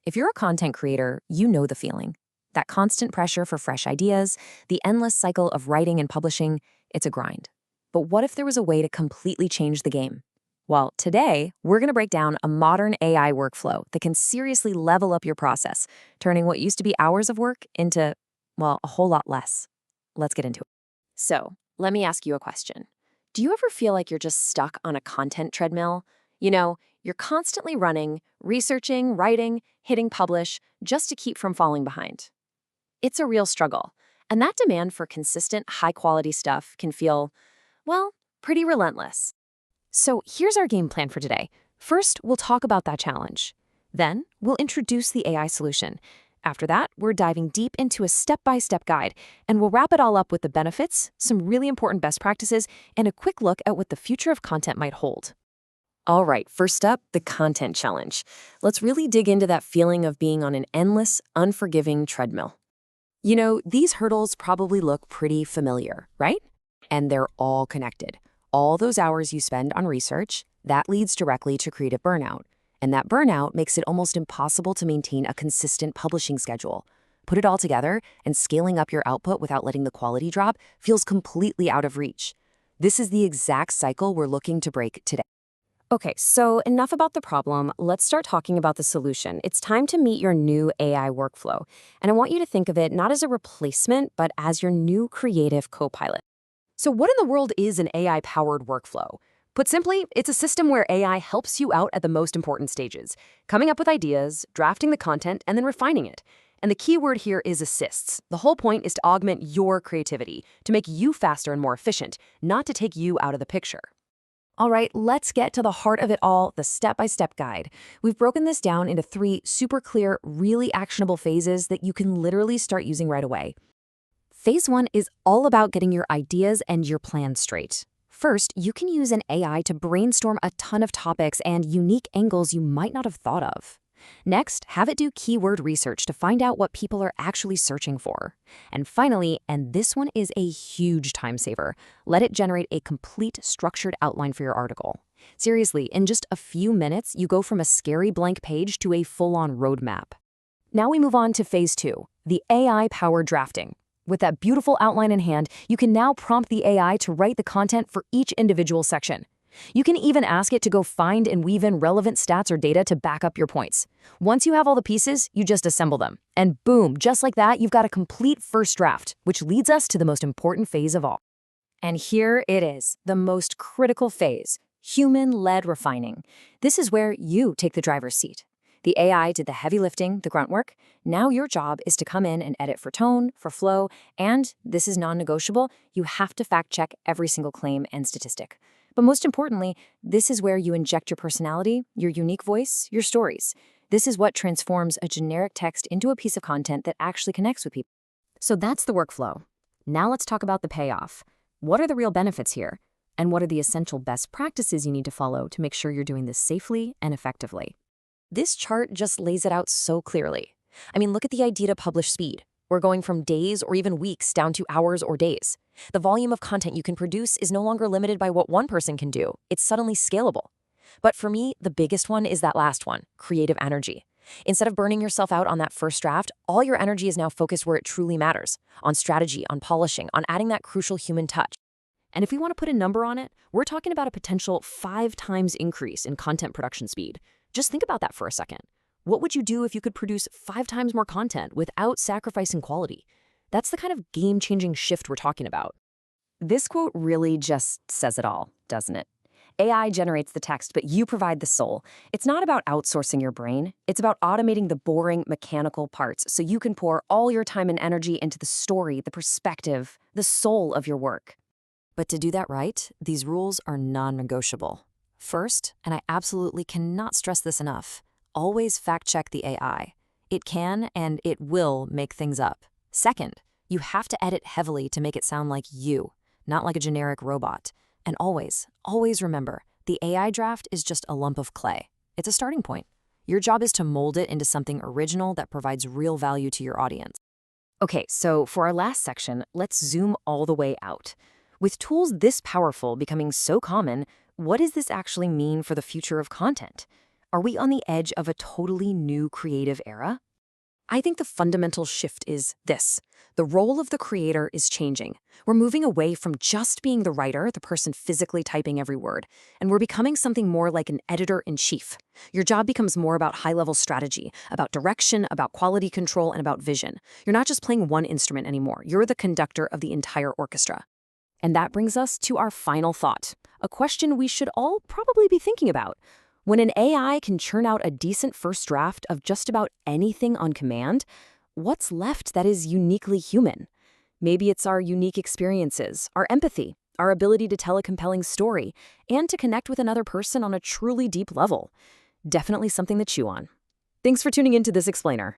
If you're a content creator, you know the feeling. That constant pressure for fresh ideas, the endless cycle of writing and publishing, it's a grind. But what if there was a way to completely change the game? Well, today, we're going to break down a modern AI workflow that can seriously level up your process, turning what used to be hours of work into, well, a whole lot less. Let's get into it. So, let me ask you a question. Do you ever feel like you're just stuck on a content treadmill? You're constantly running, researching, writing, hitting publish, just to keep from falling behind. It's a real struggle, and that demand for consistent, high-quality stuff can feel, well, pretty relentless. So here's our game plan for today. First, we'll talk about that challenge. Then, we'll introduce the AI solution. After that, we're diving deep into a step-by-step guide, and we'll wrap it all up with the benefits, some really important best practices, and a quick look at what the future of content might hold. All right, first up, the content challenge. Let's really dig into that feeling of being on an endless, unforgiving treadmill. These hurdles probably look pretty familiar, right? And they're all connected. All those hours you spend on research, that leads directly to creative burnout. And that burnout makes it almost impossible to maintain a consistent publishing schedule. Put it all together, and scaling up your output without letting the quality drop feels completely out of reach. This is the exact cycle we're looking to break today. Okay, so enough about the problem. Let's start talking about the solution. It's time to meet your new AI workflow. And I want you to think of it not as a replacement, but as your new creative co-pilot. So what in the world is an AI-powered workflow? Put simply, it's a system where AI helps you out at the most important stages, coming up with ideas, drafting the content, and then refining it. And the key word here is assists. The whole point is to augment your creativity, to make you faster and more efficient, not to take you out of the picture. All right, let's get to the heart of it all, the step-by-step guide. We've broken this down into 3 super clear, really actionable phases that you can literally start using right away. Phase 1 is all about getting your ideas and your plans straight. First, you can use an AI to brainstorm a ton of topics and unique angles you might not have thought of. Next, have it do keyword research to find out what people are actually searching for. And finally, and this one is a huge time saver, let it generate a complete structured outline for your article. Seriously, in just a few minutes, you go from a scary blank page to a full-on roadmap. Now we move on to phase 2, the AI-powered drafting. With that beautiful outline in hand, you can now prompt the AI to write the content for each individual section. You can even ask it to go find and weave in relevant stats or data to back up your points. Once you have all the pieces, you just assemble them. And boom, just like that, you've got a complete first draft, which leads us to the most important phase of all. And here it is, the most critical phase, human-led refining. This is where you take the driver's seat. The AI did the heavy lifting, the grunt work. Now your job is to come in and edit for tone, for flow, and this is non-negotiable. You have to fact-check every single claim and statistic. But most importantly, this is where you inject your personality, your unique voice, your stories. This is what transforms a generic text into a piece of content that actually connects with people. So that's the workflow. Now let's talk about the payoff. What are the real benefits here? And what are the essential best practices you need to follow to make sure you're doing this safely and effectively? This chart just lays it out so clearly. Look at the idea to publish speed. We're going from days or even weeks down to hours or days. The volume of content you can produce is no longer limited by what one person can do. It's suddenly scalable. But for me, the biggest one is that last one, creative energy. Instead of burning yourself out on that first draft, all your energy is now focused where it truly matters, on strategy, on polishing, on adding that crucial human touch. And if we want to put a number on it, we're talking about a potential 5 times increase in content production speed. Just think about that for a second. What would you do if you could produce 5 times more content without sacrificing quality? That's the kind of game-changing shift we're talking about. This quote really just says it all, doesn't it? AI generates the text, but you provide the soul. It's not about outsourcing your brain. It's about automating the boring, mechanical parts so you can pour all your time and energy into the story, the perspective, the soul of your work. But to do that right, these rules are non-negotiable. First, and I absolutely cannot stress this enough, always fact-check the AI. It can and it will make things up. Second, you have to edit heavily to make it sound like you, not like a generic robot. And always, always remember, the AI draft is just a lump of clay. It's a starting point. Your job is to mold it into something original that provides real value to your audience. Okay, so for our last section, let's zoom all the way out. With tools this powerful becoming so common, what does this actually mean for the future of content? Are we on the edge of a totally new creative era? I think the fundamental shift is this. The role of the creator is changing. We're moving away from just being the writer, the person physically typing every word, and we're becoming something more like an editor-in-chief. Your job becomes more about high-level strategy, about direction, about quality control, and about vision. You're not just playing one instrument anymore. You're the conductor of the entire orchestra. And that brings us to our final thought, a question we should all probably be thinking about. When an AI can churn out a decent first draft of just about anything on command, what's left that is uniquely human? Maybe it's our unique experiences, our empathy, our ability to tell a compelling story, and to connect with another person on a truly deep level. Definitely something to chew on. Thanks for tuning into this explainer.